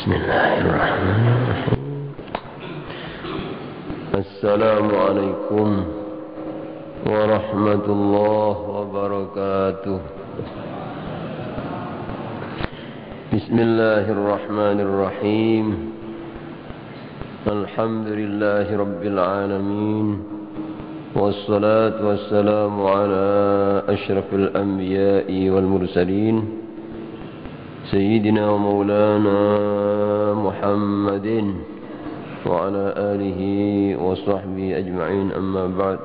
Bismillahirrahmanirrahim. Assalamualaikum warahmatullahi wabarakatuh. Bismillahirrahmanirrahim. Alhamdulillahi rabbil alamin. Wassalatu wassalamu ala asyrafil anbiya'i wal mursalin Sayyidina wa maulana Muhammadin wa ala alihi wa sahbihi ajma'in, amma ba'd.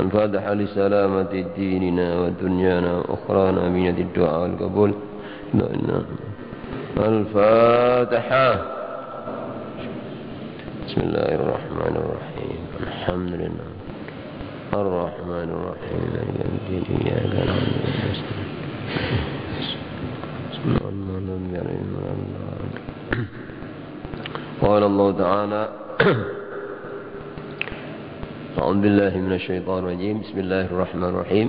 Al-Fatiha li salamati dinina wa dunyana wa ukhrana binati du'a wal qabul. Al-Fatiha. Bismillahirrahmanirrahim. Alhamdulillah Ar-Rahman Ar-Rahim. Iyyaka na'budu wa nasta'in. Qala Allah Ta'ala A'udzu billahi minasy syaithanir rajim. Bismillahirrahmanirrahim.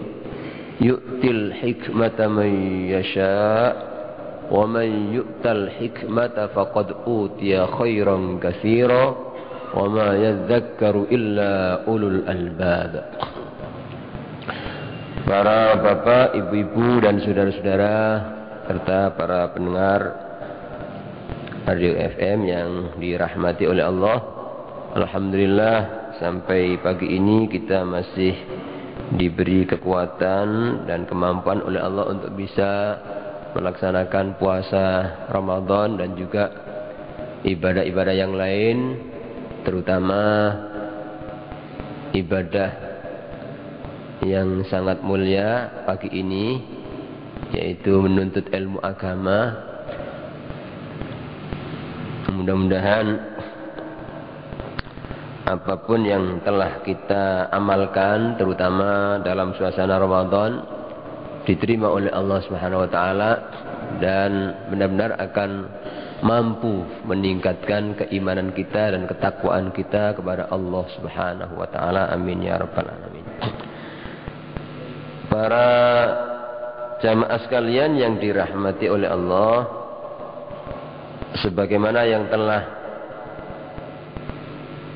Yu'til hikmata man yasha' wa man yu'tal hikmata faqad utiya khairan katsira wa ma yadhakkaru illa ulul albab. Para bapak, ibu-ibu dan saudara-saudara serta para pendengar Radio FM yang dirahmati oleh Allah, alhamdulillah sampai pagi ini kita masih diberi kekuatan dan kemampuan oleh Allah untuk bisa melaksanakan puasa Ramadan dan juga ibadah-ibadah yang lain, terutama ibadah yang sangat mulia pagi ini, yaitu menuntut ilmu agama. Mudah-mudahan apapun yang telah kita amalkan, terutama dalam suasana Ramadan, diterima oleh Allah Subhanahu wa taala dan benar-benar akan mampu meningkatkan keimanan kita dan ketakwaan kita kepada Allah Subhanahu wa taala. Amin ya rabbal alamin. Para jamaah sekalian yang dirahmati oleh Allah, sebagaimana yang telah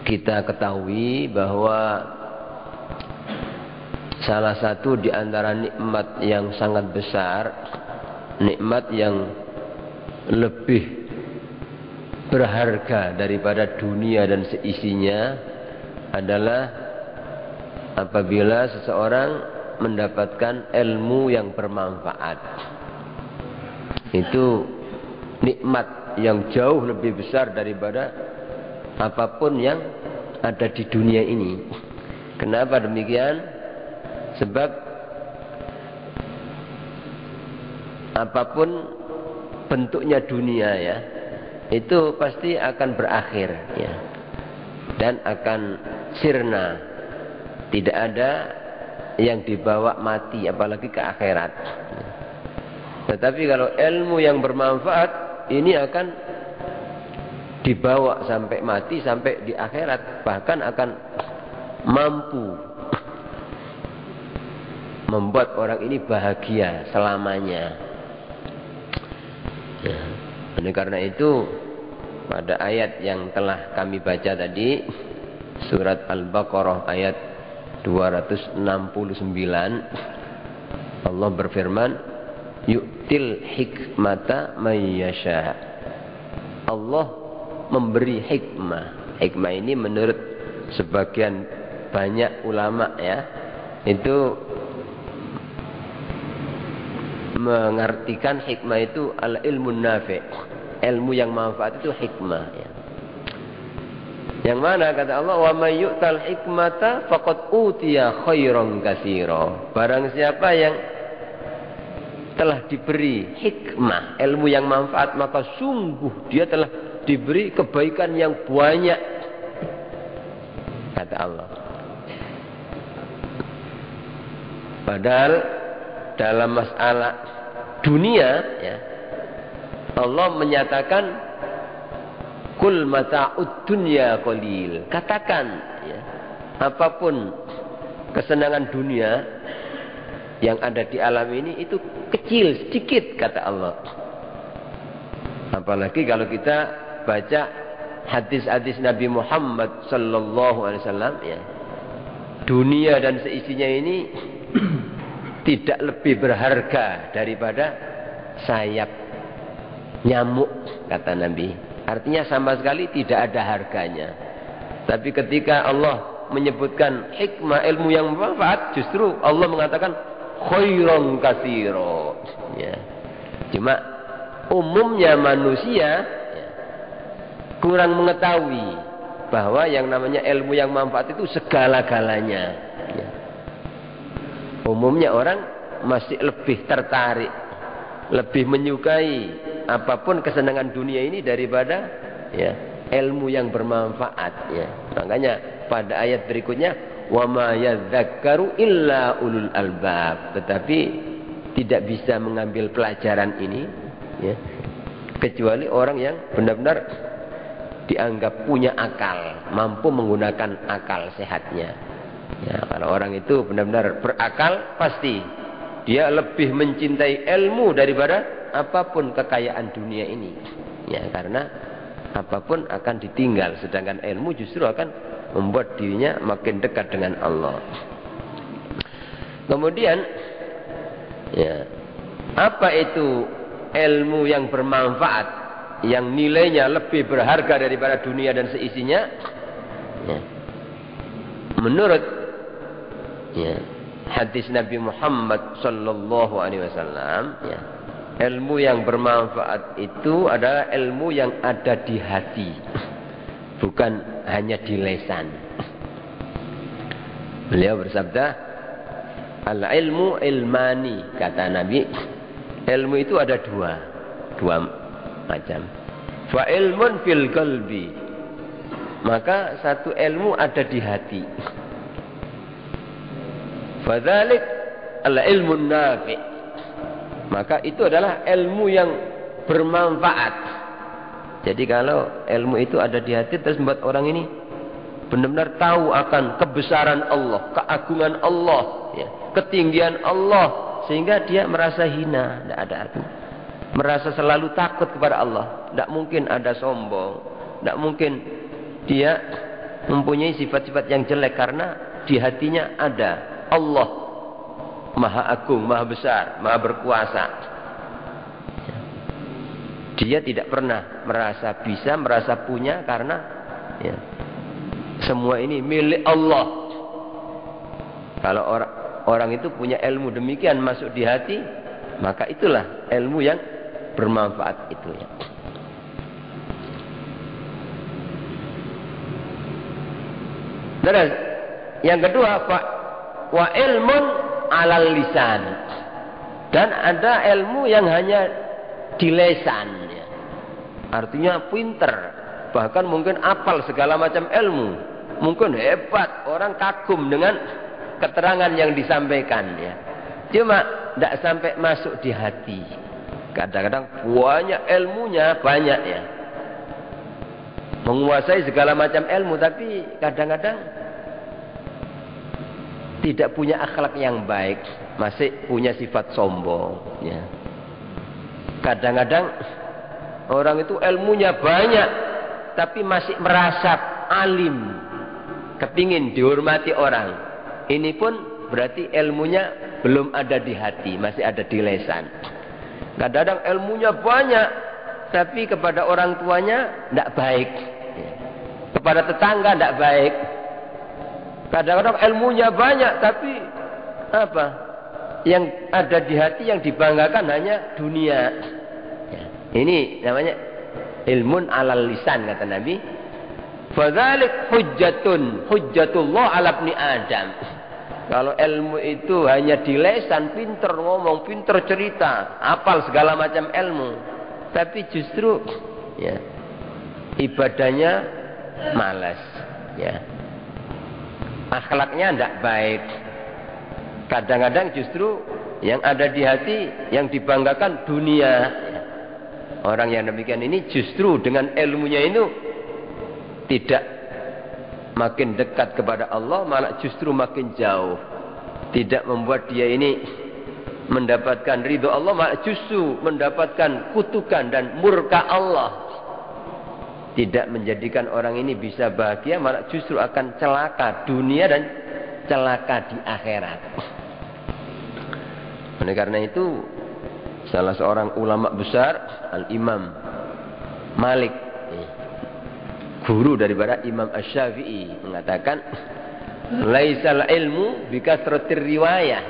kita ketahui bahwa salah satu di antara nikmat yang sangat besar, nikmat yang lebih berharga daripada dunia dan seisinya adalah apabila seseorang mendapatkan ilmu yang bermanfaat. Itu nikmat yang jauh lebih besar daripada apapun yang ada di dunia ini. Kenapa demikian? Sebab apapun bentuknya dunia ya, itu pasti akan berakhir ya, dan akan sirna. Tidak ada yang dibawa mati, apalagi ke akhirat. Tetapi kalau ilmu yang bermanfaat ini akan dibawa sampai mati, sampai di akhirat, bahkan akan mampu membuat orang ini bahagia selamanya. Ya. Oleh karena itu, pada ayat yang telah kami baca tadi, surat Al-Baqarah ayat 269, Allah berfirman, yu'til hikmata may yasha. Allah memberi hikmah. Hikmah ini menurut sebagian banyak ulama ya, itu mengartikan hikmah itu al-ilmu nafi'. Ilmu yang manfaat itu hikmah ya. Yang mana kata Allah, wa may yu'tal hikmata faqad utiya khairan katsira. Barang siapa yang telah diberi hikmah, ilmu yang manfaat, maka sungguh dia telah diberi kebaikan yang banyak, kata Allah. Padahal dalam masalah dunia ya, Allah menyatakan kul mata'ud dunya qalil. Katakan ya, apapun kesenangan dunia yang ada di alam ini itu kecil, sedikit kata Allah. Apalagi kalau kita baca hadis-hadis Nabi Muhammad sallallahu alaihi wasallam, ya. Dunia dan seisinya ini tidak lebih berharga daripada sayap nyamuk kata Nabi. Artinya sama sekali tidak ada harganya. Tapi ketika Allah menyebutkan hikmah, ilmu yang bermanfaat, justru Allah mengatakan khairan katsira. Ya. Cuma umumnya manusia kurang mengetahui bahwa yang namanya ilmu yang manfaat itu segala-galanya. Ya. Umumnya orang masih lebih tertarik, lebih menyukai apapun kesenangan dunia ini daripada ya, ilmu yang bermanfaat. Ya. Makanya pada ayat berikutnya, wa ma yadzakkaru illa ulul albab. Tetapi tidak bisa mengambil pelajaran ini, ya, kecuali orang yang benar-benar dianggap punya akal, mampu menggunakan akal sehatnya. Ya, kalau orang itu benar-benar berakal, pasti dia lebih mencintai ilmu daripada apapun kekayaan dunia ini. Ya, karena apapun akan ditinggal, sedangkan ilmu justru akan membuat dirinya makin dekat dengan Allah. Kemudian, ya, apa itu ilmu yang bermanfaat, yang nilainya lebih berharga daripada dunia dan seisinya? Ya. Menurut ya, hadis Nabi Muhammad sallallahu alaihi wasallam, ya, ilmu yang bermanfaat itu adalah ilmu yang ada di hati, bukan hanya di lisan. Beliau bersabda, al-ilmu ilmani, kata Nabi. Ilmu itu ada dua macam. Fa ilmun fil qalbi, maka satu ilmu ada di hati. Fadzalik al-ilmun nafi', maka itu adalah ilmu yang bermanfaat. Jadi kalau ilmu itu ada di hati terus membuat orang ini benar-benar tahu akan kebesaran Allah, keagungan Allah, ya, ketinggian Allah, sehingga dia merasa hina, tidak ada arti. Merasa selalu takut kepada Allah. Tidak mungkin ada sombong. Tidak mungkin dia mempunyai sifat-sifat yang jelek, karena di hatinya ada Allah Maha Agung, Maha Besar, Maha Berkuasa. Dia tidak pernah merasa bisa, merasa punya, karena ya, semua ini milik Allah. Kalau orang itu punya ilmu demikian masuk di hati, maka itulah ilmu yang bermanfaat itu, ya. Terus yang kedua, wa ilmun alal lisan, dan ada ilmu yang hanya di lisan, ya. Artinya pinter, bahkan mungkin apal segala macam ilmu, mungkin hebat, orang kagum dengan keterangan yang disampaikan, ya. Cuma tidak sampai masuk di hati. Kadang-kadang banyak ilmunya, banyak, ya, menguasai segala macam ilmu, tapi kadang-kadang tidak punya akhlak yang baik, masih punya sifat sombong, ya. Kadang-kadang orang itu ilmunya banyak, tapi masih merasa alim, kepingin dihormati orang. Ini pun berarti ilmunya belum ada di hati, masih ada di lisan. Kadang-kadang ilmunya banyak, tapi kepada orang tuanya tidak baik, kepada tetangga tidak baik. Kadang-kadang ilmunya banyak, tapi apa yang ada di hati, yang dibanggakan hanya dunia. Ini namanya ilmun alal lisan, kata Nabi. Fadzalik hujjatullah ala ibni Adam. Kalau ilmu itu hanya di lisan, pinter ngomong, pinter cerita, hafal segala macam ilmu, tapi justru ya, ibadahnya malas, ya, akhlaknya tidak baik. Kadang-kadang justru yang ada di hati, yang dibanggakan dunia, ya. Orang yang demikian ini justru dengan ilmunya itu tidak makin dekat kepada Allah, malah justru makin jauh. Tidak membuat dia ini mendapatkan ridho Allah, malah justru mendapatkan kutukan dan murka Allah. Tidak menjadikan orang ini bisa bahagia, malah justru akan celaka dunia dan celaka di akhirat. Oleh karena itu, salah seorang ulama besar, Al-Imam Malik, guru daripada Imam Asy-Syafi'i, mengatakan, laisal ilmu bikasratir riwayah.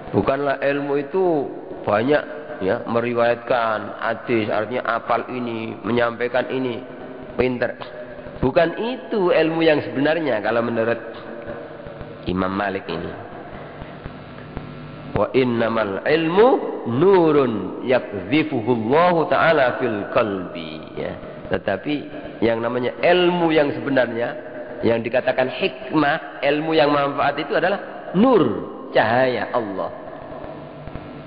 Bukanlah ilmu itu banyak ya meriwayatkan hadis, artinya apal ini, menyampaikan ini, pinter. Bukan itu ilmu yang sebenarnya kalau menurut Imam Malik ini. Wa innamal ilmu nurun yakzifuhu Allah Ta'ala fil qalbi, ya. Tetapi yang namanya ilmu yang sebenarnya, yang dikatakan hikmah, ilmu yang manfaat itu adalah nur, cahaya Allah.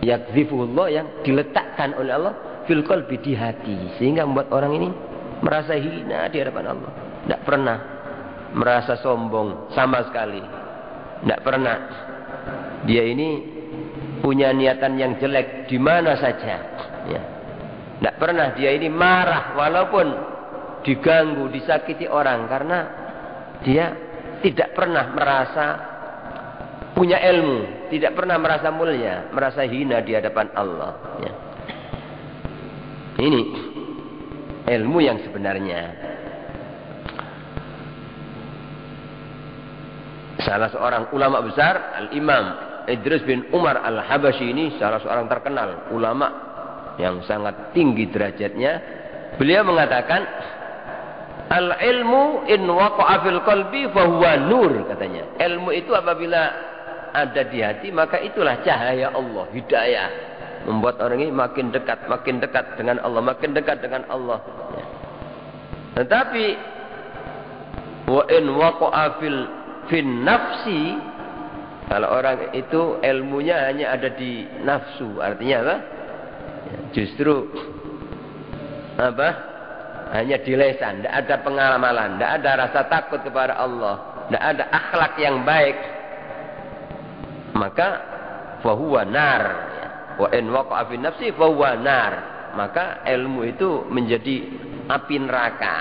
Yakzifuhu Allah, yang diletakkan oleh Allah fil qalbi, di hati, sehingga membuat orang ini merasa hina di hadapan Allah. Tidak pernah merasa sombong sama sekali. Tidak pernah dia ini punya niatan yang jelek di mana saja. Ya. Tidak pernah dia ini marah walaupun diganggu, disakiti orang, karena dia tidak pernah merasa punya ilmu, tidak pernah merasa mulia, merasa hina di hadapan Allah. Ya. Ini ilmu yang sebenarnya. Salah seorang ulama besar, Al-Imam Idris bin Umar Al-Habasyi, ini salah seorang terkenal ulama yang sangat tinggi derajatnya. Beliau mengatakan, al-ilmu in waqa'a fil qalbi fahuwa nur, katanya. Ilmu itu apabila ada di hati, maka itulah cahaya Allah, hidayah, membuat orang ini makin dekat dengan Allah, makin dekat dengan Allah. Ya. Tetapi wa in waqa'a fil nafsi, kalau orang itu ilmunya hanya ada di nafsu, artinya apa? Ya, justru apa? Hanya di lisan, tidak ada pengamalan, tidak ada rasa takut kepada Allah, tidak ada akhlak yang baik, maka fahuwa nar. Wa in waqa'a fi nafsi fahuwa nar, maka ilmu itu menjadi api neraka.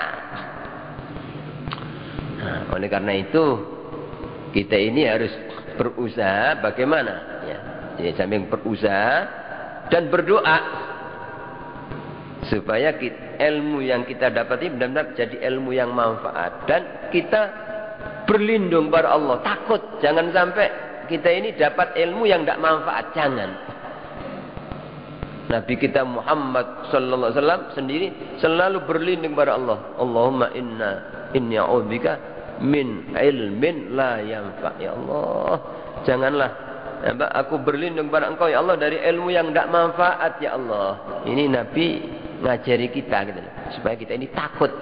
Nah, oleh karena itu kita ini harus berusaha bagaimana ya, jadi sambil berusaha dan berdoa supaya ilmu yang kita dapati benar-benar jadi ilmu yang manfaat, dan kita berlindung pada Allah, takut jangan sampai kita ini dapat ilmu yang tidak manfaat. Jangan. Nabi kita Muhammad sallallahu alaihi wasallam sendiri selalu berlindung pada Allah. Allahumma inni a'udzubika min ilmin la yanfa. Ya Allah, janganlah aku berlindung pada Engkau ya Allah dari ilmu yang tidak manfaat ya Allah. Ini Nabi ngajari kita gitu, supaya kita ini takut.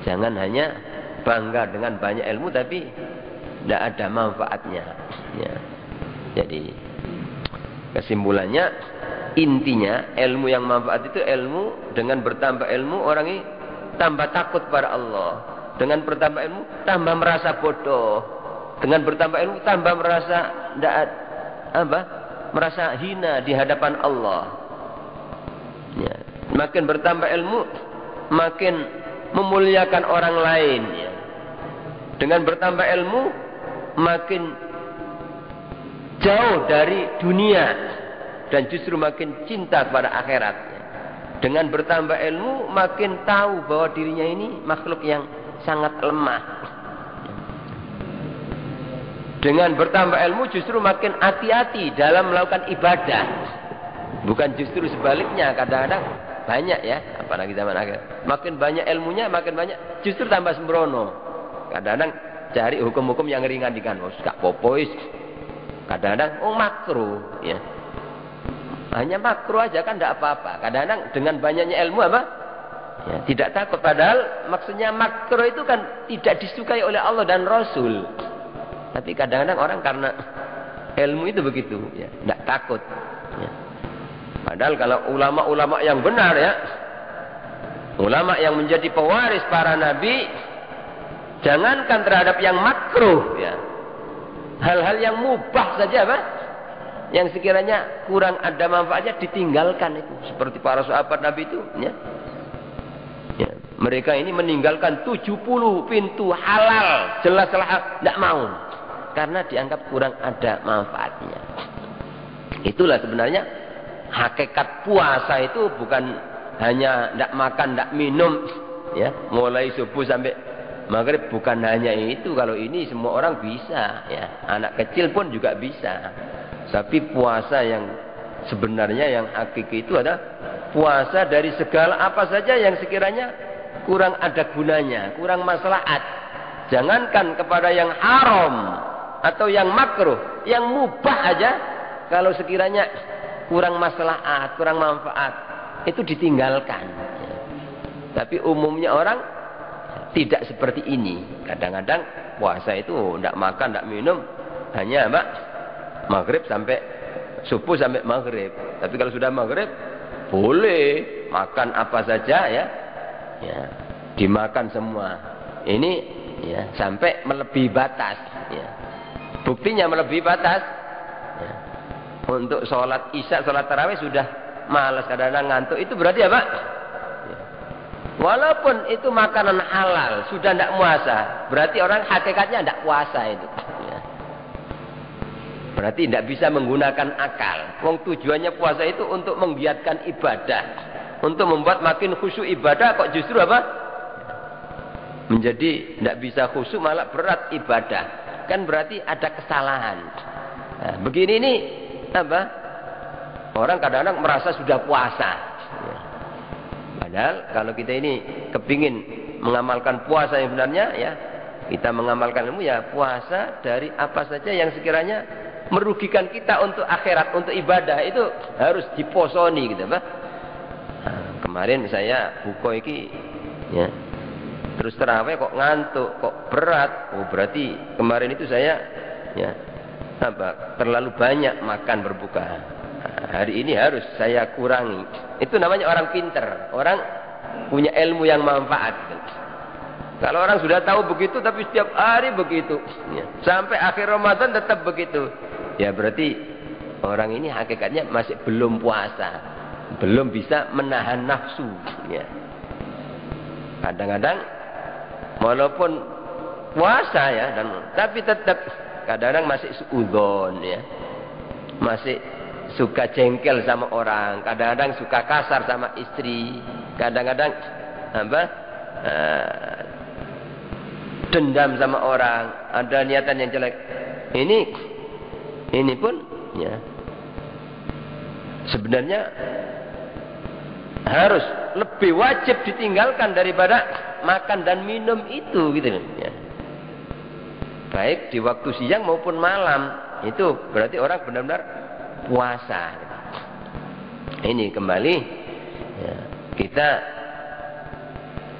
Jangan hanya bangga dengan banyak ilmu tapi tidak ada manfaatnya. Ya. Jadi kesimpulannya, intinya ilmu yang manfaat itu ilmu, dengan bertambah ilmu orang ini tambah takut pada Allah. Dengan bertambah ilmu tambah merasa bodoh. Dengan bertambah ilmu tambah merasa merasa hina di hadapan Allah. Ya. Makin bertambah ilmu makin memuliakan orang lain. Ya. Dengan bertambah ilmu makin jauh dari dunia dan justru makin cinta kepada akhirat. Ya. Dengan bertambah ilmu makin tahu bahwa dirinya ini makhluk yang sangat lemah. Dengan bertambah ilmu justru makin hati-hati dalam melakukan ibadah. Bukan justru sebaliknya, kadang-kadang banyak ya, apalagi zaman akhir. Makin banyak ilmunya, makin banyak justru tambah sembrono. Kadang-kadang cari hukum-hukum yang ringan gak popois. Kadang-kadang makruh ya. Hanya makruh aja kan tidak apa-apa. Kadang-kadang dengan banyaknya ilmu apa? Ya, tidak takut, padahal maksudnya makruh itu kan tidak disukai oleh Allah dan Rasul. Tapi kadang-kadang orang karena ilmu itu begitu, ya, tidak takut. Ya. Padahal kalau ulama-ulama yang benar ya, ulama yang menjadi pewaris para nabi, jangankan terhadap yang makruh, ya, hal-hal yang mubah saja, apa? yang sekiranya kurang ada manfaatnya ditinggalkan itu. Seperti para sahabat Nabi itu, ya. Ya. Mereka ini meninggalkan 70 pintu halal, jelas-jelas tidak mau. Karena dianggap kurang ada manfaatnya. Itulah sebenarnya hakikat puasa itu bukan hanya tidak makan, tidak minum, ya, mulai subuh sampai maghrib, bukan hanya itu. Kalau ini semua orang bisa, ya, anak kecil pun juga bisa. Tapi puasa yang sebenarnya yang hakiki itu adalah puasa dari segala apa saja yang sekiranya kurang ada gunanya, kurang maslahat. Jangankan kepada yang haram atau yang makruh, yang mubah aja, kalau sekiranya kurang maslahat, kurang manfaat, itu ditinggalkan. Tapi umumnya orang tidak seperti ini. Kadang-kadang puasa itu tidak makan, tidak minum, hanya maghrib sampai subuh sampai maghrib. Tapi kalau sudah maghrib boleh makan apa saja, ya, ya, dimakan semua. Ini, ya, sampai melebihi batas. Ya. Buktinya melebihi batas. Ya. Untuk sholat isya, sholat tarawih sudah malas, kadang-kadang ngantuk. Itu berarti apa? Ya. Walaupun itu makanan halal, sudah tidak puasa, berarti orang hakikatnya tidak puasa itu. Ya. Berarti tidak bisa menggunakan akal. Wong tujuannya puasa itu untuk menggiatkan ibadah, untuk membuat makin khusyuk ibadah, kok justru apa? Menjadi tidak bisa khusyuk, malah berat ibadah. Kan berarti ada kesalahan. Nah, begini ini apa? Orang kadang-kadang merasa sudah puasa. Ya. Padahal kalau kita ini kepingin mengamalkan puasa yang benarnya, ya, kita mengamalkan ilmu, ya, puasa dari apa saja yang sekiranya merugikan kita untuk akhirat, untuk ibadah, itu harus diposoni gitu, Pak. Nah, kemarin saya buka iki, ya, terus terawih kok ngantuk, kok berat. Oh, berarti kemarin itu saya, ya, terlalu banyak makan berbuka. Nah, hari ini harus saya kurangi. Itu namanya orang pinter, orang punya ilmu yang manfaat. Kalau orang sudah tahu begitu tapi setiap hari begitu, ya, sampai akhir Ramadan tetap begitu, ya, berarti orang ini hakikatnya masih belum puasa, belum bisa menahan nafsu. Ya. Kadang-kadang walaupun puasa, ya, tapi tetap kadang-kadang masih suudzon, ya, masih suka jengkel sama orang, kadang-kadang suka kasar sama istri, kadang-kadang dendam sama orang, ada niatan yang jelek. Ini pun, ya, sebenarnya harus lebih wajib ditinggalkan daripada makan dan minum itu, gitu, ya. Baik di waktu siang maupun malam, itu berarti orang benar-benar puasa. Ini kembali, ya, kita,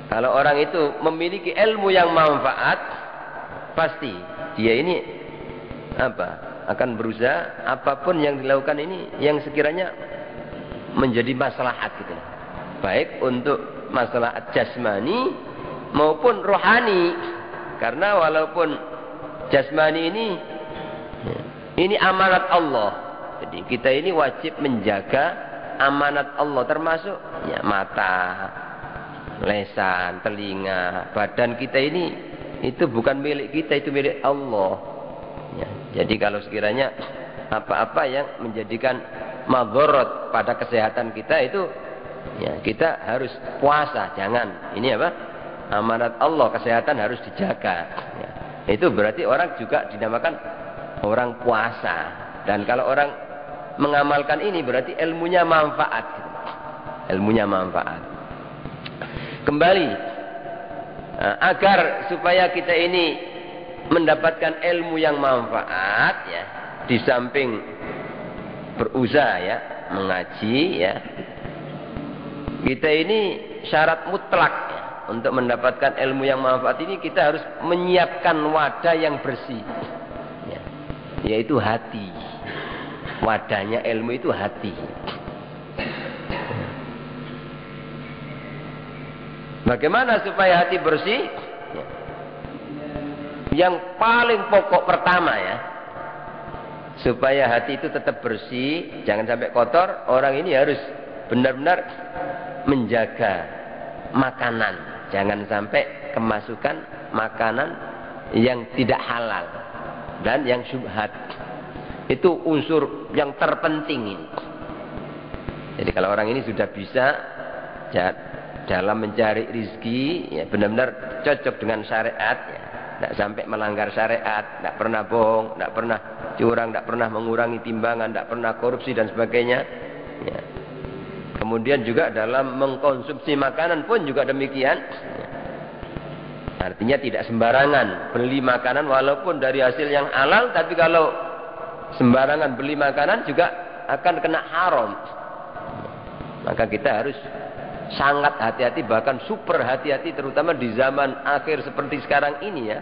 kalau orang itu memiliki ilmu yang manfaat, pasti dia ini akan berusaha apapun yang dilakukan ini yang sekiranya menjadi maslahat, gitu. Baik untuk masalah jasmani maupun rohani. Karena walaupun jasmani ini amanat Allah. Jadi kita ini wajib menjaga amanat Allah, termasuk, ya, mata, lesan, telinga, badan kita ini, itu bukan milik kita, itu milik Allah. Ya, jadi kalau sekiranya apa-apa yang menjadikan madharat pada kesehatan kita itu, ya, kita harus puasa. Jangan, ini amanat Allah, kesehatan harus dijaga. Ya, itu berarti orang juga dinamakan orang puasa. Dan kalau orang mengamalkan ini berarti ilmunya manfaat. Ilmunya manfaat. Kembali, agar supaya kita ini mendapatkan ilmu yang manfaat, ya, di samping berusaha, ya, mengaji, ya, kita ini syarat mutlak, ya, untuk mendapatkan ilmu yang manfaat ini kita harus menyiapkan wadah yang bersih, ya, yaitu hati. Wadahnya ilmu itu hati. Bagaimana supaya hati bersih? Yang paling pokok pertama, ya, supaya hati itu tetap bersih, jangan sampai kotor, orang ini harus benar-benar menjaga makanan, jangan sampai kemasukan makanan yang tidak halal dan yang syubhat. Itu unsur yang terpenting ini. Jadi kalau orang ini sudah bisa dalam mencari rizki, ya benar-benar cocok dengan syariat, ya. Tidak sampai melanggar syariat, tidak pernah bohong, tidak pernah curang, tidak pernah mengurangi timbangan, tidak pernah korupsi dan sebagainya. Ya. Kemudian juga dalam mengkonsumsi makanan pun juga demikian. Ya. Artinya tidak sembarangan beli makanan walaupun dari hasil yang halal, tapi kalau sembarangan beli makanan juga akan kena haram. Maka kita harus sangat hati-hati, bahkan super hati-hati, terutama di zaman akhir seperti sekarang ini ya.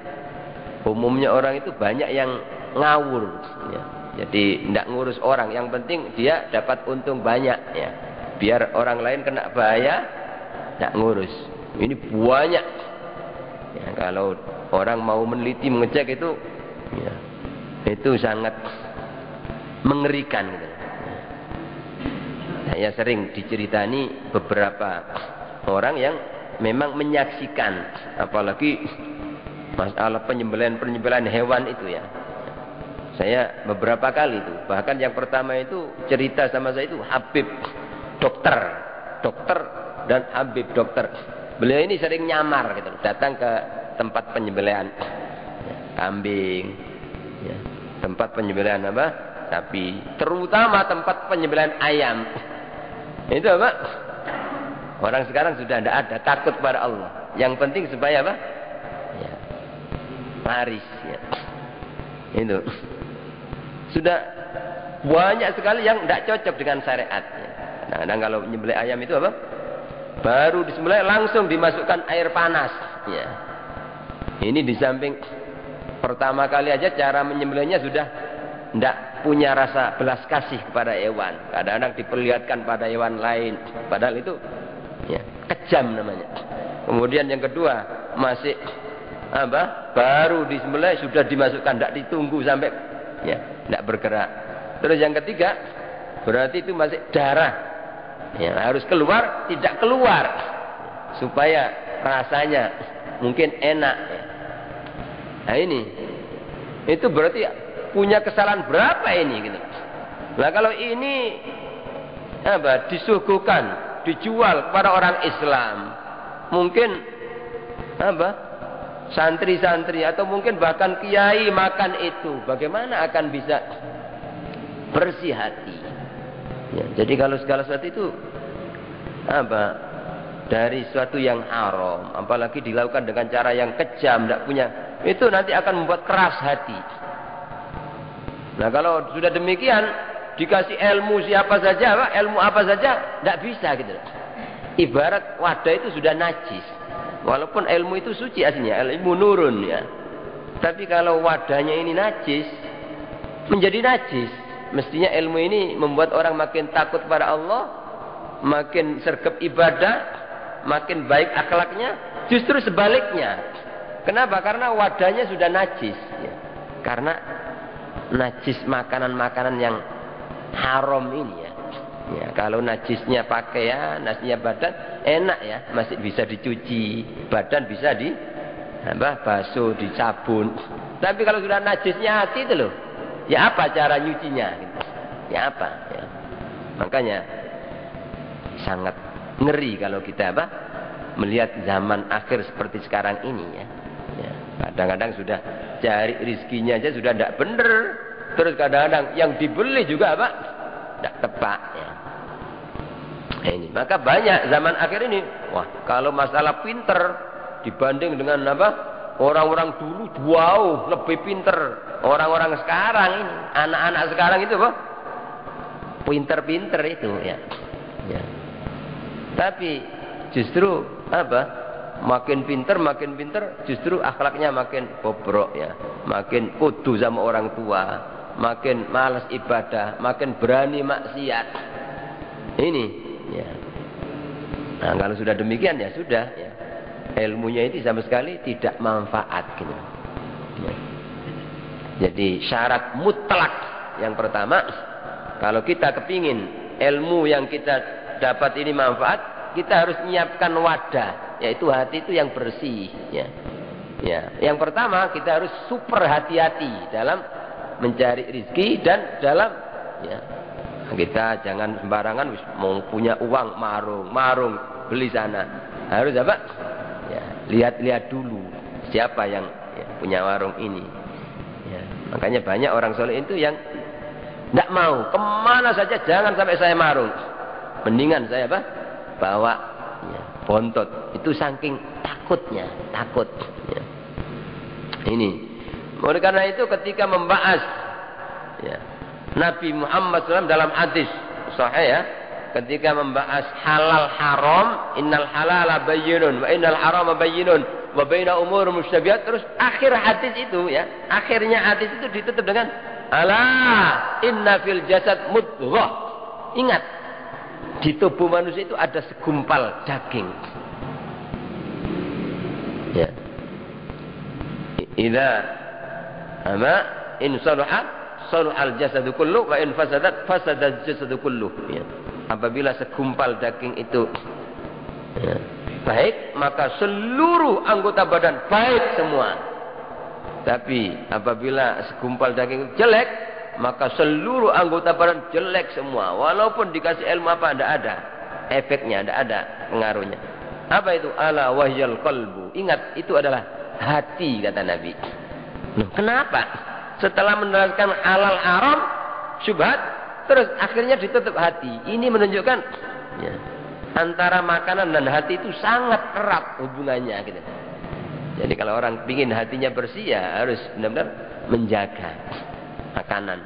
Umumnya orang itu banyak yang ngawur ya. Jadi tidak ngurus orang, yang penting dia dapat untung banyak ya. Biar orang lain kena bahaya, tidak ngurus. Ini banyak ya, kalau orang mau meneliti mengecek itu ya, itu sangat mengerikan gitu. Saya sering diceritani beberapa orang yang memang menyaksikan, apalagi masalah penyembelihan hewan itu ya. Saya beberapa kali itu, bahkan yang pertama itu cerita sama saya itu Habib dokter dan Habib dokter. Beliau ini sering nyamar gitu, datang ke tempat penyembelihan kambing, ya, tempat penyembelihan apa? Sapi, terutama tempat penyembelihan ayam. Itu apa? Orang sekarang sudah tidak ada takut pada Allah. Yang penting supaya apa? Ya, laris. Ya. Itu sudah banyak sekali yang tidak cocok dengan syariat. Ya. Kadang-kadang kalau menyembelih ayam itu apa? Baru disembelih langsung dimasukkan air panas. Ya. Ini di samping pertama kali aja cara menyembelihnya sudah tidak punya rasa belas kasih kepada hewan. Kadang-kadang diperlihatkan pada hewan lain, padahal itu ya, kejam namanya. Kemudian yang kedua masih apa? Baru disembelih sudah dimasukkan, tidak ditunggu sampai ya, tidak bergerak. Terus yang ketiga berarti itu masih darah. Ya, harus keluar, tidak keluar supaya rasanya mungkin enak. Ya. Nah ini itu berarti punya kesalahan berapa ini gitu. Nah kalau ini apa disuguhkan, dijual kepada orang Islam, mungkin apa santri-santri atau mungkin bahkan kiai makan itu, bagaimana akan bisa bersih hati? Ya, jadi kalau segala sesuatu itu apa dari sesuatu yang haram, apalagi dilakukan dengan cara yang kejam, tidak punya, itu nanti akan membuat keras hati. Nah kalau sudah demikian dikasih ilmu siapa saja, ilmu apa saja, tidak bisa gitu. Ibarat wadah itu sudah najis, walaupun ilmu itu suci aslinya, ilmu nurun ya. Tapi kalau wadahnya ini najis, menjadi najis. Mestinya ilmu ini membuat orang makin takut pada Allah, makin sergap ibadah, makin baik akhlaknya. Justru sebaliknya. Kenapa? Karena wadahnya sudah najis. Ya. Karena najis makanan-makanan yang haram ini ya. Ya, kalau najisnya pakaian, najisnya badan, enak ya, masih bisa dicuci, badan bisa di basuh, dicabun. Tapi kalau sudah najisnya hati itu loh, ya apa cara nyucinya? Gitu. Ya apa? Ya. Makanya sangat ngeri kalau kita melihat zaman akhir seperti sekarang ini ya. Ya. Kadang-kadang sudah cari rizkinya aja sudah tidak benar. Terus kadang-kadang yang dibeli juga tidak tepat ya. Ini maka banyak zaman akhir ini, wah kalau masalah pinter dibanding dengan orang-orang dulu jauh lebih pinter. Orang-orang sekarang ini, anak-anak sekarang itu pinter-pinter itu ya. Ya. Tapi justru makin pinter justru akhlaknya makin bobrok ya, makin kudu sama orang tua, makin malas ibadah, makin berani maksiat. Ini ya. Nah, kalau sudah demikian ya sudah ya. Ilmunya itu sama sekali tidak manfaat gitu. Ya. Jadi syarat mutlak Yang pertama, kalau kita kepingin ilmu yang kita dapat ini manfaat, kita harus menyiapkan wadah, yaitu hati itu yang bersih. Ya. Yang pertama, kita harus super hati-hati dalam mencari rezeki dan dalam kita jangan sembarangan mau punya uang marung beli sana. Harus apa? Lihat-lihat dulu siapa yang punya warung ini. Makanya banyak orang soleh itu yang tidak mau kemana saja jangan sampai saya marung. Mendingan saya bawa bontot. Itu saking takutnya, takut. Ini. Oleh karena itu ketika membahas Nabi Muhammad SAW dalam hadis sahih ketika membahas halal haram, innal halala bayyinun wa innal harama bayyinun wa baina umur mustabihat, terus akhir hadis itu akhirnya hadis itu ditutup dengan ala inna fil jasad mudghah. Ingat, di tubuh manusia itu ada segumpal daging. Idza in salahat salahal jasadu kullu wa in fasadat fasadal jasadu kullu. Apabila segumpal daging itu baik, maka seluruh anggota badan baik semua. Tapi apabila segumpal daging itu jelek, maka seluruh anggota badan jelek semua. Walaupun dikasih ilmu apa, tidak ada efeknya, tidak ada pengaruhnya. Apa itu? Ala wahyal qalbu. Ingat, itu adalah hati, kata Nabi. Kenapa? Setelah menerangkan halal haram, syubhat, terus akhirnya ditutup hati. Ini menunjukkan antara makanan dan hati itu sangat erat hubungannya. Gitu. Jadi kalau orang ingin hatinya bersih, harus benar-benar menjaga makanan.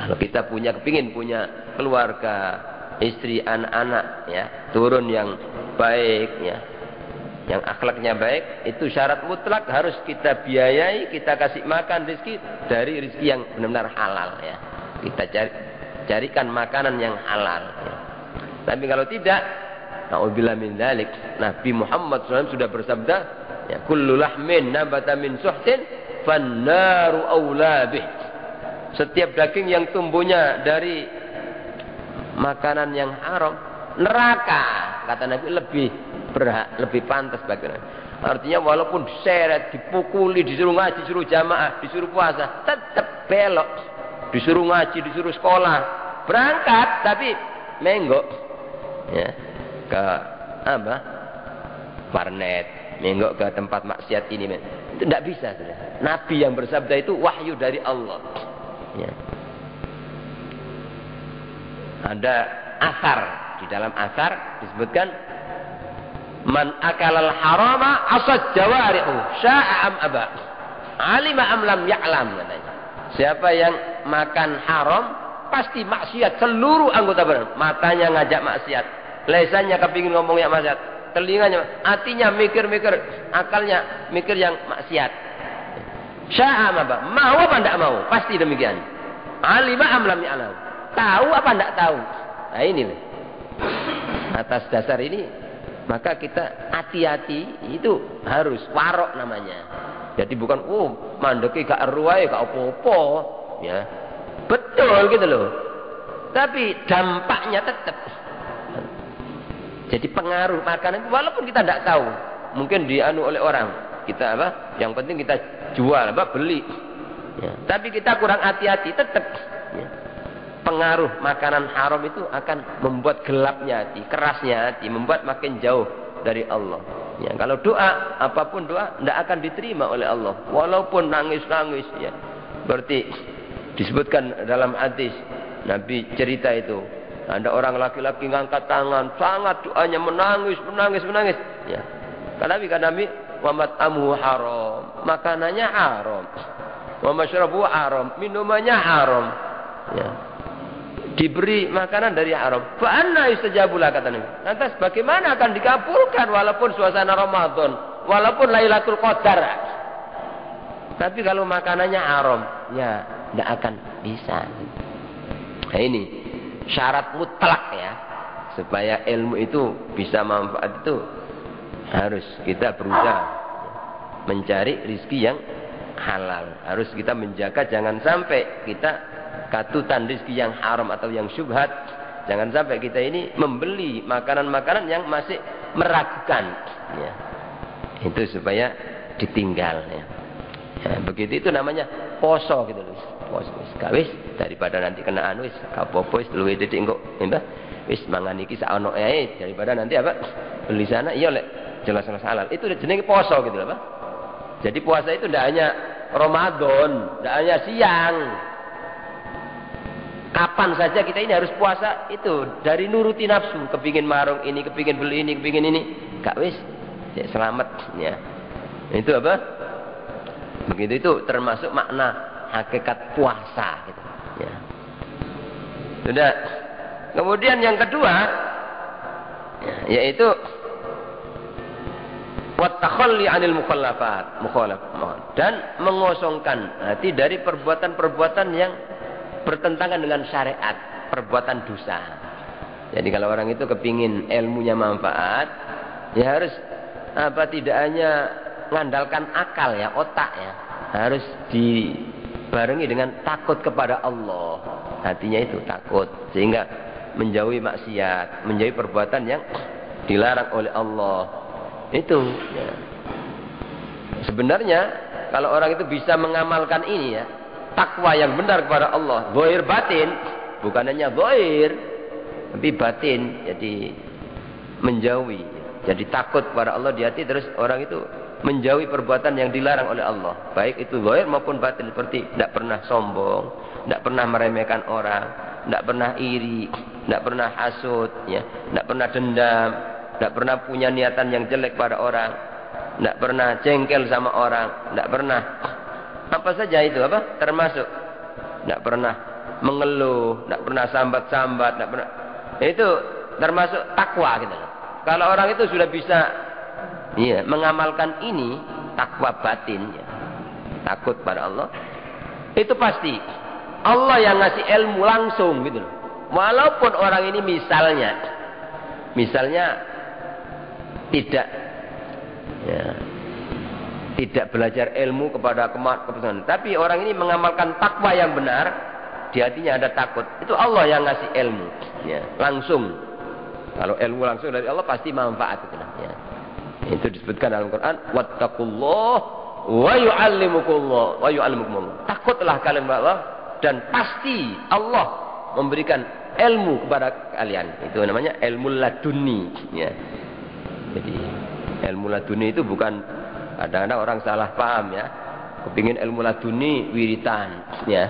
Kalau kita kepingin punya keluarga, istri, anak-anak, turun yang baik, yang akhlaknya baik, itu syarat mutlak harus kita biayai, kita kasih makan rezeki dari rezeki yang benar-benar halal. Kita carikan makanan yang halal. Tapi kalau tidak, na'udzubillah min dzalik. Nabi Muhammad SAW sudah bersabda, kullu lahmin nabata min suhtin fannaru aula bih. Setiap daging yang tumbuhnya dari makanan yang haram, neraka, kata Nabi, lebih berhak, lebih pantas bagi Nabi. Artinya walaupun diseret, dipukuli, disuruh ngaji, disuruh jamaah, disuruh puasa, tetap belok. Disuruh ngaji, disuruh sekolah, berangkat tapi menggok ke warnet, menggok ke tempat maksiat ini, itu tidak bisa. Nabi yang bersabda itu wahyu dari Allah. Ada asar, di dalam asar disebutkan man akalal harama asad jawarihu sya'a am aba alima am lam ya'lam, katanya. Siapa yang makan haram pasti maksiat seluruh anggota badan. Matanya ngajak maksiat, lesannya kepingin ngomong yang maksiat, telinganya, hatinya mikir-mikir, akalnya mikir yang maksiat. Sya'a am aba, mau apa tidak mau, pasti demikian. Alima am lam ya'lam, tahu apa tidak tahu. Nah ini atas dasar ini maka kita hati-hati, itu harus warok namanya. Jadi bukan mandeki gak eruai gak apa-apa, betul gitu loh. Tapi dampaknya tetap. Jadi pengaruh makanan walaupun kita tidak tahu, mungkin dianu oleh orang, kita yang penting kita jual, beli. Tapi kita kurang hati-hati, tetap. Pengaruh makanan haram itu akan membuat gelapnya hati, kerasnya hati, membuat makin jauh dari Allah. Kalau doa, apapun doa, tidak akan diterima oleh Allah. Walaupun nangis-nangis, Berarti disebutkan dalam hadis, Nabi cerita itu, ada orang laki-laki ngangkat tangan, sangat doanya menangis. Karena Nabi, wa mat'amuhu haram, makanannya haram, wa masyrabuhu haram, minumannya haram. Diberi makanan dari haram. Fa anna yustajabu lah, kata Nabi. Lantas bagaimana akan dikabulkan walaupun suasana Ramadan, walaupun Lailatul Qadar. Tapi kalau makanannya haram, tidak akan bisa. Nah ini syarat mutlak supaya ilmu itu bisa manfaat itu harus kita berusaha mencari rezeki yang halal. Harus kita menjaga jangan sampai kita katutan rezeki yang haram atau yang syubhat. Jangan sampai kita ini membeli makanan-makanan yang masih meragukan. Ya. Itu supaya ditinggal. Ya. Ya, begitu itu namanya poso gitu loh. Poso wis daripada nanti kena anu wis kapopo wis luwih titik engko wis mangan iki sak ono ae daripada nanti apa beli sana iya lek jelas-jelas halal. Itu jenenge poso gitu loh, Pak. Jadi puasa itu tidak hanya Ramadan, tidak hanya siang. Kapan saja kita ini harus puasa itu dari nuruti nafsu, kepingin marung ini, kepingin beli ini, kepingin ini, gak wis, ya selamat ya. Itu apa? Begitu itu termasuk makna hakikat puasa gitu. Ya. Sudah. Kemudian yang kedua yaitu watakhalli 'anil mukhalafat, dan mengosongkan hati dari perbuatan-perbuatan yang bertentangan dengan syariat, perbuatan dosa. Jadi kalau orang itu kepingin ilmunya manfaat, ya harus tidak hanya mengandalkan akal ya, otak ya, harus dibarengi dengan takut kepada Allah. Hatinya itu takut sehingga menjauhi maksiat, menjauhi perbuatan yang dilarang oleh Allah. Itu ya. Sebenarnya kalau orang itu bisa mengamalkan ini ya, takwa yang benar kepada Allah, zahir batin, bukan hanya zahir tapi batin, jadi menjauhi, jadi takut kepada Allah di hati, terus orang itu menjauhi perbuatan yang dilarang oleh Allah, baik itu zahir maupun batin, seperti tidak pernah sombong, tidak pernah meremehkan orang, tidak pernah iri, tidak pernah hasut ya, tidak pernah dendam, tidak pernah punya niatan yang jelek pada orang, tidak pernah jengkel sama orang, tidak pernah apa saja itu apa termasuk, tidak pernah mengeluh, tidak pernah sambat-sambat, tidak pernah, itu termasuk takwa gitu. Kalau orang itu sudah bisa ya, mengamalkan ini takwa batin ya, takut pada Allah, itu pasti Allah yang ngasih ilmu langsung gitu loh. Walaupun orang ini misalnya tidak ya, tidak belajar ilmu kepada kebenaran, tapi orang ini mengamalkan takwa yang benar, di hatinya ada takut, itu Allah yang ngasih ilmu ya, langsung. Kalau ilmu langsung dari Allah pasti manfaat gitu ya. Itu disebutkan dalam Quran, wattaqullah wa yu'allimukumullah wa yu'allimukumullah. Takutlah kalian kepada Allah dan pasti Allah memberikan ilmu kepada kalian. Itu namanya ilmu laduni ya. Jadi ilmu laduni itu bukan, kadang-kadang orang salah paham ya, kepingin ilmu laduni wiritan ya,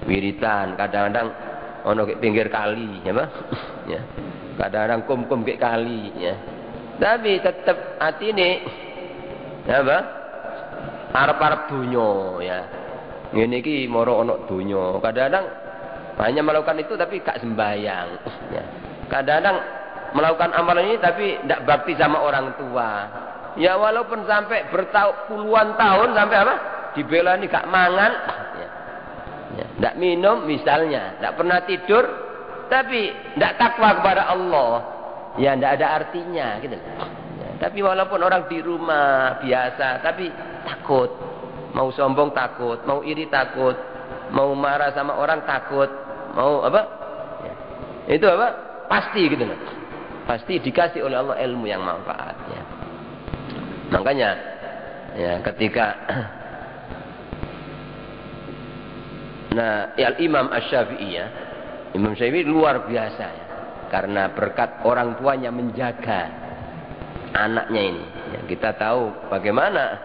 wiritan kadang-kadang ono ke pinggir kali ya, Pak ya, kadang-kadang kum-kum ke kali ya, tapi tetap hati ini ya, Pak arep-arep dunya ya, ngene iki moro ono dunya, kadang-kadang hanya melakukan itu tapi gak sembahyang ya, kadang-kadang melakukan amalan ini tapi tidak bakti sama orang tua ya, walaupun sampai puluhan tahun sampai apa dibela ini gak mangan ya, ya, tidak minum misalnya, tidak pernah tidur, tapi tidak takwa kepada Allah ya, tidak ada artinya gitu ya. Tapi walaupun orang di rumah biasa tapi takut, mau sombong takut, mau iri takut, mau marah sama orang takut, mau apa ya, itu apa pasti gitu loh, pasti dikasih oleh Allah ilmu yang manfaat ya. Makanya ya ketika Imam Asy-Syafi'i ya, Imam Syafi'i luar biasa ya, karena berkat orang tuanya menjaga anaknya ini ya, kita tahu bagaimana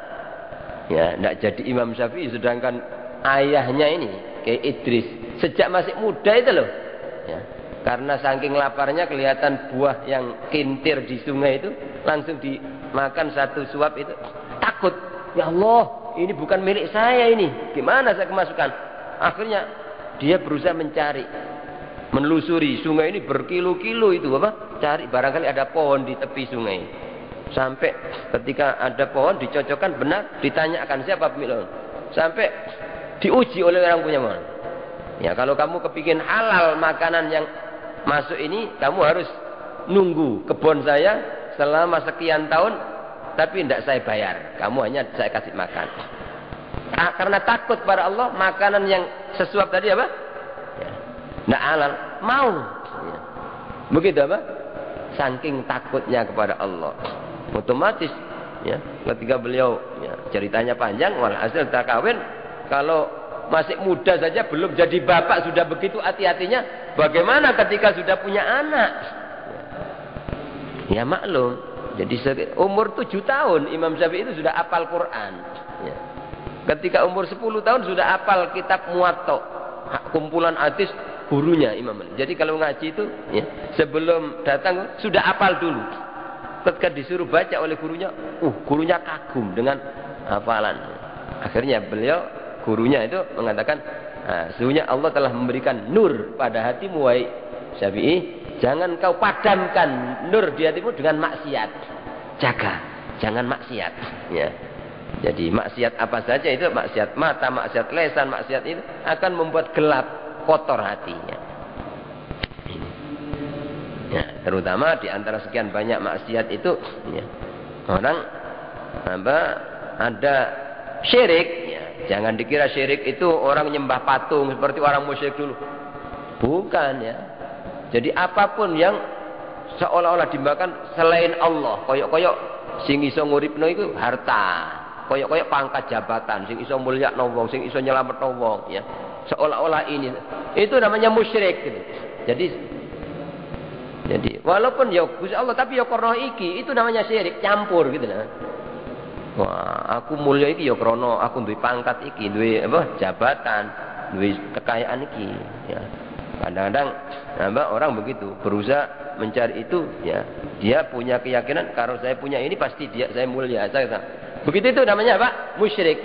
ya tidak jadi Imam Syafi'i, sedangkan ayahnya ini kayak Idris sejak masih muda itu loh ya, karena saking laparnya kelihatan buah yang kintir di sungai itu langsung dimakan satu suap, itu takut, ya Allah ini bukan milik saya, ini gimana saya kemasukan. Akhirnya dia berusaha mencari, menelusuri sungai ini berkilo-kilo itu apa, cari barangkali ada pohon di tepi sungai, sampai ketika ada pohon dicocokkan benar, ditanyakan siapa pemilik, sampai diuji oleh orang punya pohon ya, kalau kamu kepingin halal makanan yang masuk ini, kamu harus nunggu kebun saya selama sekian tahun, tapi tidak saya bayar, kamu hanya saya kasih makan. Karena takut pada Allah, makanan yang sesuap tadi apa Nggak halal, mau. Ya. Begitu apa? Saking takutnya kepada Allah. Otomatis ya, ketika beliau ya, ceritanya panjang, walhasil tak kawin, kalau masih muda saja belum jadi bapak sudah begitu hati-hatinya, bagaimana ketika sudah punya anak? Ya maklum. Jadi umur 7 tahun Imam Syafi'i itu sudah hafal Quran. Ya. Ketika umur 10 tahun sudah hafal kitab Muwatta, kumpulan hadis gurunya Imam Malik. Jadi kalau ngaji itu ya, sebelum datang sudah hafal dulu. Ketika disuruh baca oleh gurunya, gurunya kagum dengan hafalan. Akhirnya beliau, gurunya itu mengatakan, sesungguhnya Allah telah memberikan nur pada hatimu wahai Syafi'i. Jangan kau padamkan nur di hatimu dengan maksiat. Jaga, jangan maksiat. Ya. Jadi maksiat apa saja itu, maksiat mata, maksiat lesan, maksiat itu akan membuat gelap, kotor hatinya. Ya, terutama di antara sekian banyak maksiat itu, ya, orang ada syirik. Ya. Jangan dikira syirik itu orang nyembah patung seperti orang musyrik dulu. Bukan ya. Jadi apapun yang seolah-olah dimakan selain Allah, koyok-koyok sing iso nguripno iku harta, koyok-koyok pangkat jabatan, sing iso mulyakno wong, sing iso nyelametno wong, ya. Seolah-olah ini itu namanya musyrik gitu. Jadi walaupun ya Gusti Allah tapi ya karena iki itu namanya syirik, campur gitu nah. Wah, aku mulya iki ya krana aku duwe pangkat iki, duwe apa jabatan, duwe kekayaan iki, ya. Kadang-kadang orang begitu berusaha mencari itu, ya. Dia punya keyakinan kalau saya punya ini pasti saya mulia. Begitu itu namanya apa? Musyrik,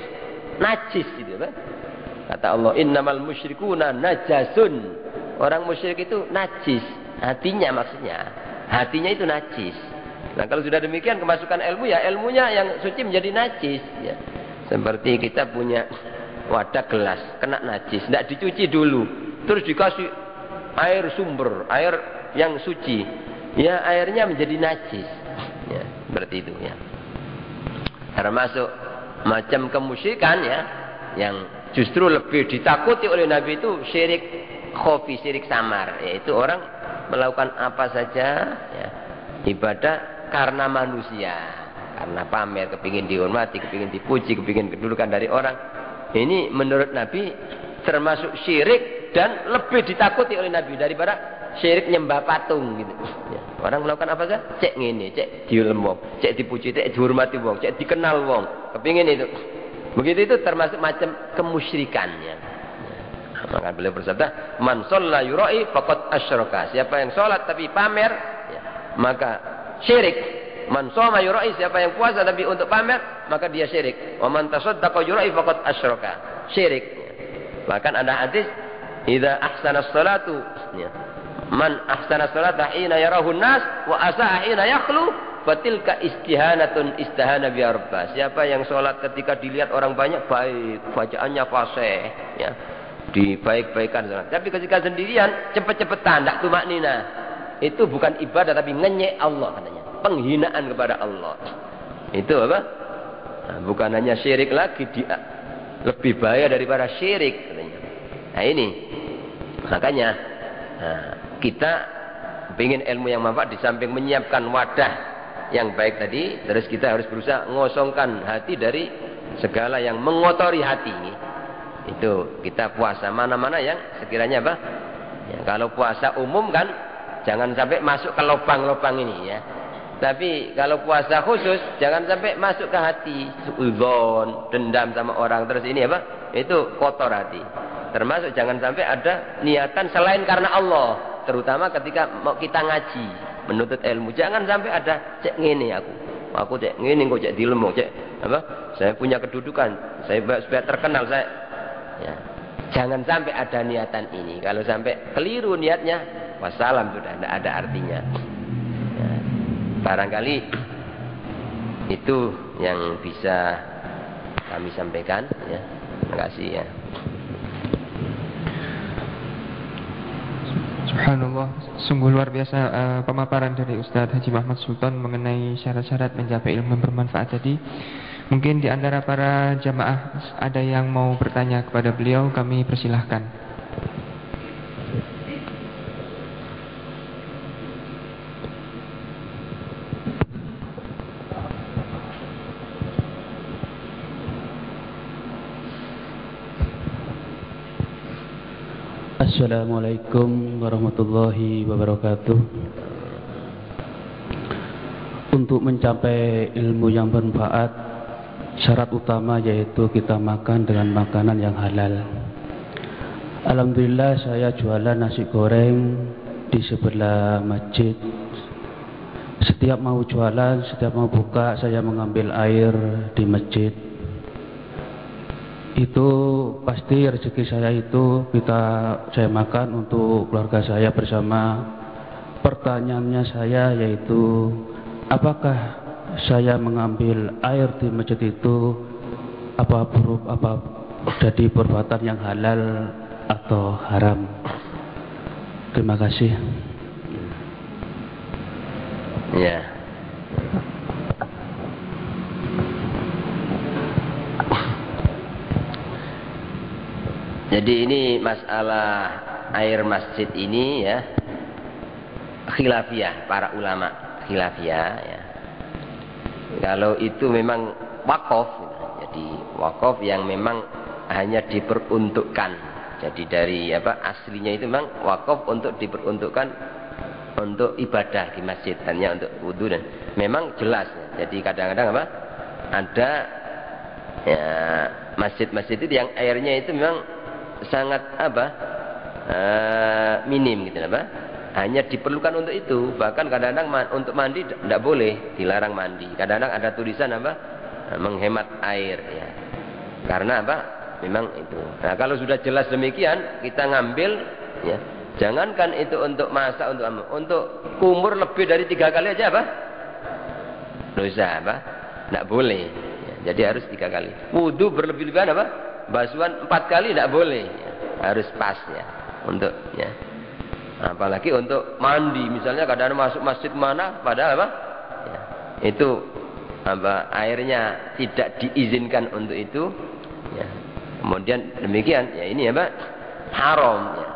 najis gitu, Pak. Kata Allah, innamal musyrikuna najasun. Orang musyrik itu najis, hatinya maksudnya. Hatinya itu najis. Nah, kalau sudah demikian kemasukan ilmu ya ilmunya yang suci menjadi najis, ya. Seperti kita punya wadah gelas kena najis, tidak dicuci dulu, terus dikasih air sumber, air yang suci, ya airnya menjadi najis, ya seperti itu ya. Termasuk macam kemusyrikan ya, yang justru lebih ditakuti oleh Nabi itu syirik khafi, syirik samar, yaitu orang melakukan apa saja ya, ibadah karena manusia, karena pamer, kepingin dihormati, kepingin dipuji, kepingin kedudukan dari orang. Ini menurut Nabi termasuk syirik dan lebih ditakuti oleh Nabi daripada syirik nyembah patung gitu. Ya. Orang melakukan apa saja, cek ngene, cek diulem wong, cek dipuji, cek dihormati wong, cek dikenal wong, kepingin itu. Begitu itu termasuk macam kemusyrikannya. Ya. Maka beliau bersabda, man shalla yura'i faqad asyraka. Siapa yang sholat tapi pamer, ya, maka syirik. Man shoma yura'i, siapa yang puasa tapi untuk pamer, maka dia syirik. Wa man tasaddaqa yura'i faqad asyraka. Syirik. Bahkan ada hadis, idza ahsana sholatu, ya. Man ahsana sholata hina yarahu nas wa asa'a hina yakhlu fatilka istihanatun istihana bi arba. Siapa yang sholat ketika dilihat orang banyak baik, bacaannya fasih, ya. Dibaik-baikan sholat. Tapi ketika sendirian cepet-cepetan, tidak tumaknina. Itu bukan ibadah tapi ngenyek Allah katanya. Penghinaan kepada Allah. Itu apa? Nah, bukan hanya syirik lagi, dia lebih bahaya daripada syirik katanya. Nah ini makanya kita ingin ilmu yang manfaat, di samping menyiapkan wadah yang baik tadi, terus kita harus berusaha mengosongkan hati dari segala yang mengotori hati. Itu kita puasa mana-mana yang sekiranya apa? Ya, kalau puasa umum kan jangan sampai masuk ke lubang-lubang ini ya. Tapi kalau puasa khusus jangan sampai masuk ke hati, suudzon, dendam sama orang, terus ini apa? Itu kotor hati. Termasuk jangan sampai ada niatan selain karena Allah, terutama ketika mau kita ngaji, menuntut ilmu. Jangan sampai ada cek ngene aku cek ngene kok cek dilemu, cek apa? Saya punya kedudukan, saya supaya terkenal saya. Ya. Jangan sampai ada niatan ini. Kalau sampai keliru niatnya, wassalam, sudah tidak ada artinya. Ya. Barangkali itu yang bisa kami sampaikan. Ya. Terima kasih ya. Subhanallah, sungguh luar biasa pemaparan dari Ustadz Haji Muhammad Sultan mengenai syarat-syarat mencapai ilmu yang bermanfaat tadi. Mungkin di antara para jamaah ada yang mau bertanya kepada beliau, kami persilahkan. Assalamualaikum warahmatullahi wabarakatuh. Untuk mencapai ilmu yang bermanfaat, syarat utama yaitu kita makan dengan makanan yang halal. Alhamdulillah saya jualan nasi goreng di sebelah masjid. Setiap mau jualan, setiap mau buka, saya mengambil air di masjid. Itu pasti rezeki saya itu saya makan untuk keluarga saya bersama. Pertanyaannya saya yaitu, apakah saya mengambil air di masjid itu apa jadi perbuatan yang halal atau haram? Terima kasih. Ya. Jadi ini masalah air masjid ini ya, khilafiyah para ulama, khilafiyah ya. Kalau itu memang wakaf, jadi wakaf yang memang hanya diperuntukkan. Jadi dari aslinya itu memang wakaf untuk diperuntukkan untuk ibadah di masjid, hanya untuk wudhu, dan memang jelas ya. Jadi kadang-kadang ada ya masjid-masjid itu yang airnya itu memang sangat minim gitu hanya diperlukan untuk itu. Bahkan kadang-kadang untuk mandi tidak boleh, dilarang mandi. Kadang-kadang ada tulisan menghemat air ya, karena memang itu. Nah, kalau sudah jelas demikian kita ngambil ya, jangankan itu untuk masak, untuk kumur lebih dari 3 kali aja dosa tidak boleh ya. Jadi harus 3 kali. Wudhu berlebih-lebihan basuhan 4 kali tidak boleh ya. Harus pas ya untuk ya. Apalagi untuk mandi, misalnya kadang masuk masjid mana padahal ya, itu airnya tidak diizinkan untuk itu ya. Kemudian demikian ya, ini haram ya.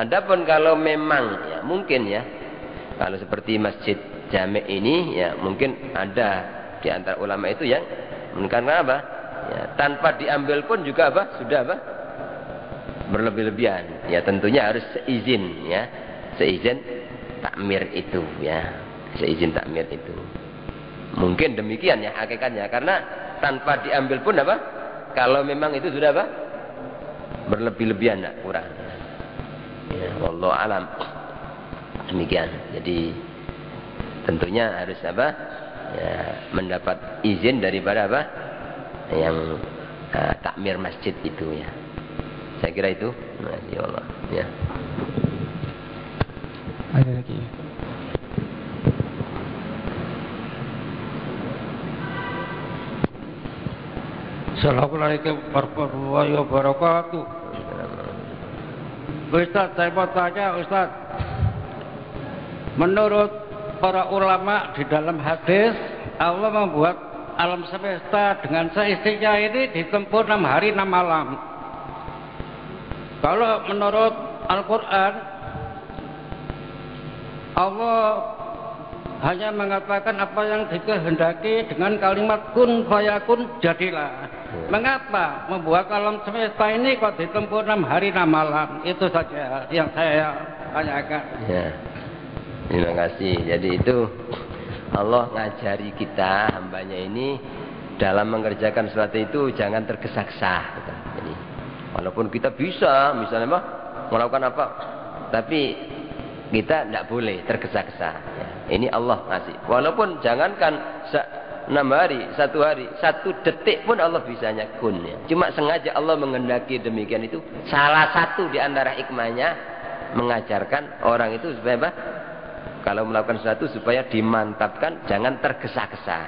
Adapun kalau memang ya mungkin ya, kalau seperti masjid jami ini ya, mungkin ada di antara ulama itu yang karena ya, tanpa diambil pun juga sudah berlebih-lebihan ya. Tentunya harus seizin ya, seizin takmir itu ya, seizin takmir itu. Mungkin demikian ya hakikatnya, karena tanpa diambil pun kalau memang itu sudah berlebih-lebihan kurang ya, wallahu alam demikian. Jadi tentunya harus ya, mendapat izin daripada yang takmir masjid itu ya. Saya kira itu. Ya Allah ya. Ada lagi. Assalamualaikum warahmatullahi wabarakatuh. Ustaz, saya mau tanya Ustaz, menurut para ulama di dalam hadis, Allah membuat alam semesta dengan seistinya ini ditempuh 6 hari 6 malam. Kalau menurut Al-Quran, Allah hanya mengatakan apa yang dikehendaki dengan kalimat kun fayakun jadilah. Mengapa membuat alam semesta ini kok ditempuh 6 hari 6 malam? Itu saja yang saya tanyakan. Ya, terima kasih. Jadi itu Allah ngajari kita, hambanya ini, dalam mengerjakan sesuatu itu jangan tergesa-gesa. Jadi walaupun kita bisa misalnya melakukan apa, tapi kita tidak boleh tergesa-gesa ya. Ini Allah ngasih, walaupun jangankan 6 hari, 1 hari, 1 detik pun Allah bisanya kun ya. Cuma sengaja Allah mengendaki demikian, itu salah satu di antara hikmahnya mengajarkan orang itu supaya kalau melakukan sesuatu supaya dimantapkan, jangan tergesa-gesa.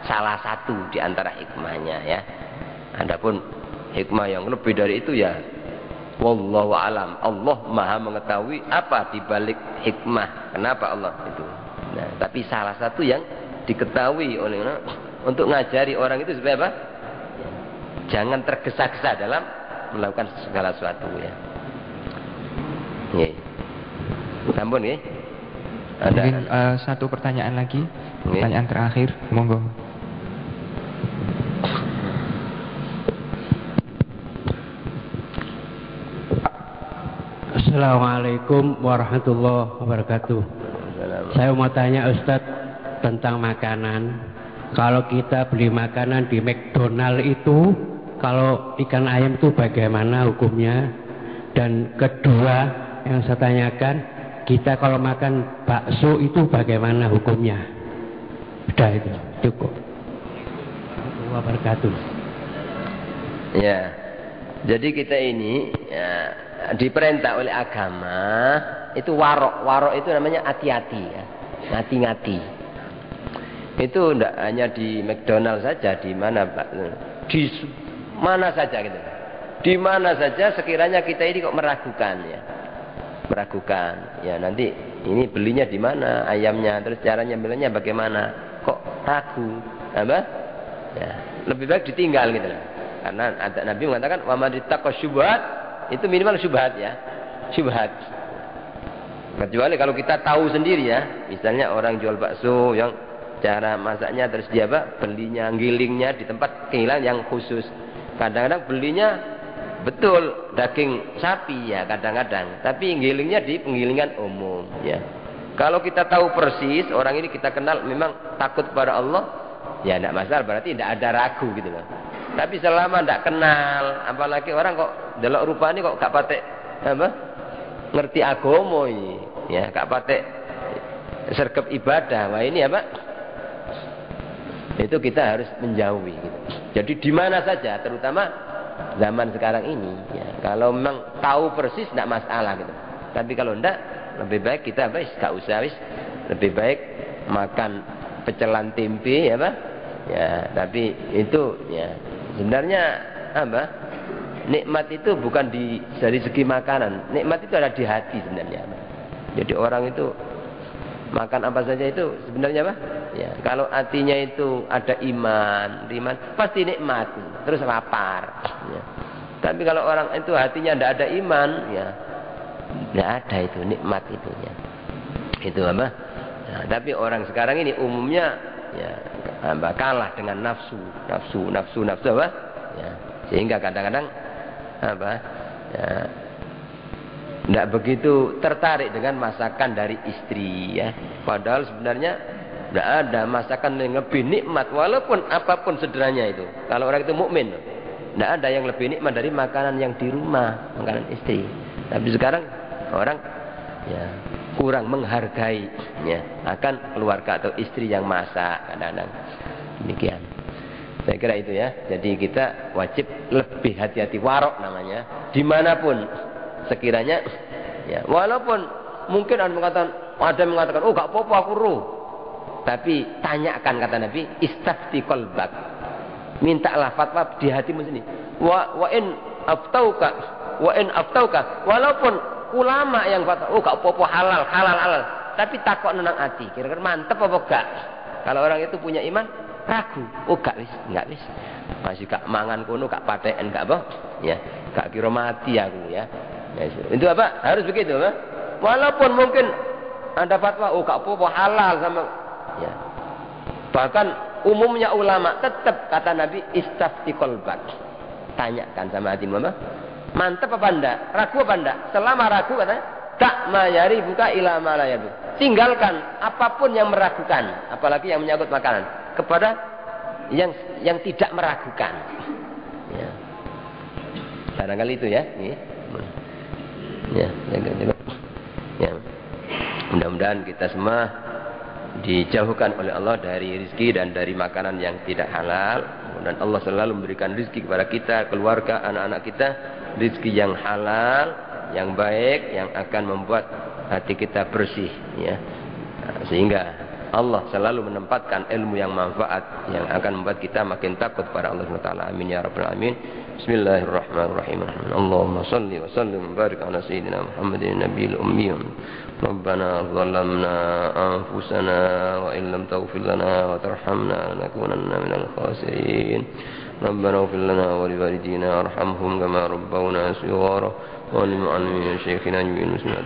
Salah satu di antara hikmahnya ya. Adapun hikmah yang lebih dari itu ya wallahu alam. Allah Maha mengetahui apa di balik hikmah. Kenapa Allah itu. Nah, tapi salah satu yang diketahui oleh untuk ngajari orang itu supaya jangan tergesa-gesa dalam melakukan segala sesuatu ya. Nggih. Sampun nggih. Mungkin satu pertanyaan lagi, pertanyaan terakhir, monggo. Assalamualaikum warahmatullahi wabarakatuh. Saya mau tanya Ustadz tentang makanan. Kalau kita beli makanan di McDonald itu, kalau ikan ayam itu bagaimana hukumnya? Dan kedua yang saya tanyakan, kita kalau makan bakso itu bagaimana hukumnya? Sudah itu, cukup. Warahmatullahi wabarakatuh. Ya, jadi kita ini ya, diperintah oleh agama itu warok itu namanya hati-hati ya, ngati-ngati. Itu tidak hanya di McDonald saja, di mana Pak, di mana saja gitu, di mana saja sekiranya kita ini kok meragukan ya nanti ini belinya di mana ayamnya, terus caranya belinya bagaimana, kok ragu apa ya, lebih baik ditinggal gitu lah. Karena ada Nabi mengatakan wa man ittaqa syubhat, itu minimal syubhat ya, syubhat. Kecuali kalau kita tahu sendiri ya, misalnya orang jual bakso yang cara masaknya terus dia belinya gilingnya di tempat kehilangan yang khusus. Kadang-kadang belinya betul daging sapi ya kadang-kadang, tapi gilingnya di penggilingan umum ya. Kalau kita tahu persis orang ini kita kenal memang takut kepada Allah, ya tidak masalah, berarti tidak ada ragu gitu loh. Tapi selama tidak kenal, apalagi orang kok delok rupanya kok gak patek apa ngerti agama ini ya, gak patek sergap ibadah, wah ini apa itu kita harus menjauhi gitu. Jadi di mana saja, terutama zaman sekarang ini ya, kalau memang tahu persis tidak masalah gitu. Tapi kalau tidak, lebih baik kita gak usah lebih baik makan pecelan tempe ya Pak ya. Tapi itu ya sebenarnya apa nikmat itu bukan dari segi makanan, nikmat itu ada di hati sebenarnya Pak. Jadi orang itu makan apa saja itu sebenarnya apa ya, kalau hatinya itu ada iman pasti nikmat, terus lapar ya. Tapi kalau orang itu hatinya tidak ada iman ya, tidak ada itu nikmat itu ya, itu apa nah, tapi orang sekarang ini umumnya ya kalah dengan nafsu apa ya, sehingga kadang-kadang apa ya tidak begitu tertarik dengan masakan dari istri ya. Padahal sebenarnya tidak ada masakan yang lebih nikmat walaupun apapun sederhananya itu. Kalau orang itu mukmin, tidak ada yang lebih nikmat dari makanan yang di rumah, makanan istri. Tapi sekarang orang ya kurang menghargai ya akan keluarga atau istri yang masak kadang-kadang. Demikian. Saya kira itu ya. Jadi kita wajib lebih hati-hati, warok namanya, dimanapun sekiranya ya, walaupun mungkin ada mengatakan oh gak apa-apa aku ruh, tapi tanyakan kata Nabi, istafti qalbak, mintalah fatwa di hatimu sendiri. Wa in aftauka, walaupun ulama yang fatwa oh gak apa-apa halal, tapi takut nang hati, kira-kira mantep apa gak. Kalau orang itu punya iman ragu, oh gak wis masih gak mangan kono, gak paten, gak apa ya, gak kira mati aku ya. Itu apa? Harus begitu, apa? Walaupun mungkin ada fatwa, oh gak apa-apa halal sama, ya. Bahkan umumnya ulama tetap kata Nabi istafti qalbak, tanyakan sama hatimu, apa? Mantap apa enggak? Ragu apa enggak? Selama ragu katanya, tak mayari buka ila malayadu. Tinggalkan apapun yang meragukan, apalagi yang menyangkut makanan, kepada yang tidak meragukan. Ya. Barangkali itu ya. Ya. Mudah-mudahan kita semua dijauhkan oleh Allah dari rezeki dan dari makanan yang tidak halal. Dan Allah selalu memberikan rezeki kepada kita, keluarga, anak-anak kita, rezeki yang halal, yang baik, yang akan membuat hati kita bersih ya. Sehingga Allah selalu menempatkan ilmu yang manfaat yang akan membuat kita makin takut pada Allah SWT. Amin ya rabbal alamin. Bismillahirrahmanirrahim. Allahumma salli wa sallim wa barik ala sayyidina Muhammadin nabiyil ummi. Rabbana zalamna anfusana wa in lam taghfir lana wa tarhamna lanakunanna minal khasirin. ربنا اغفر لنا ولوالدينا وارحمهم كما ربونا صغارا ولمعلمين شيخنا جميع المسلمين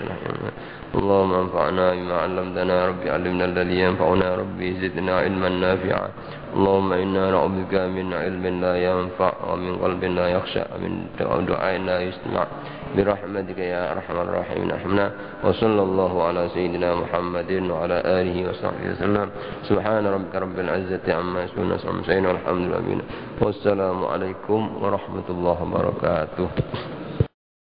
اللهم انفعنا بما علمتنا يا رب علمنا الذي ينفعنا يا رب زدنا علما نافعا اللهم إنا نعوذ بك من علم لا ينفع ومن قلب لا يخشع ومن دعاء لا يسمع برحمتك يا أرحم الراحمين ارحمنا وصلى الله على سيدنا محمد وعلى آله وصحبه وسلم سبحان ربك رب العزة عما يصفون والسلام والحمد لله والسلام عليكم ورحمة الله وبركاته.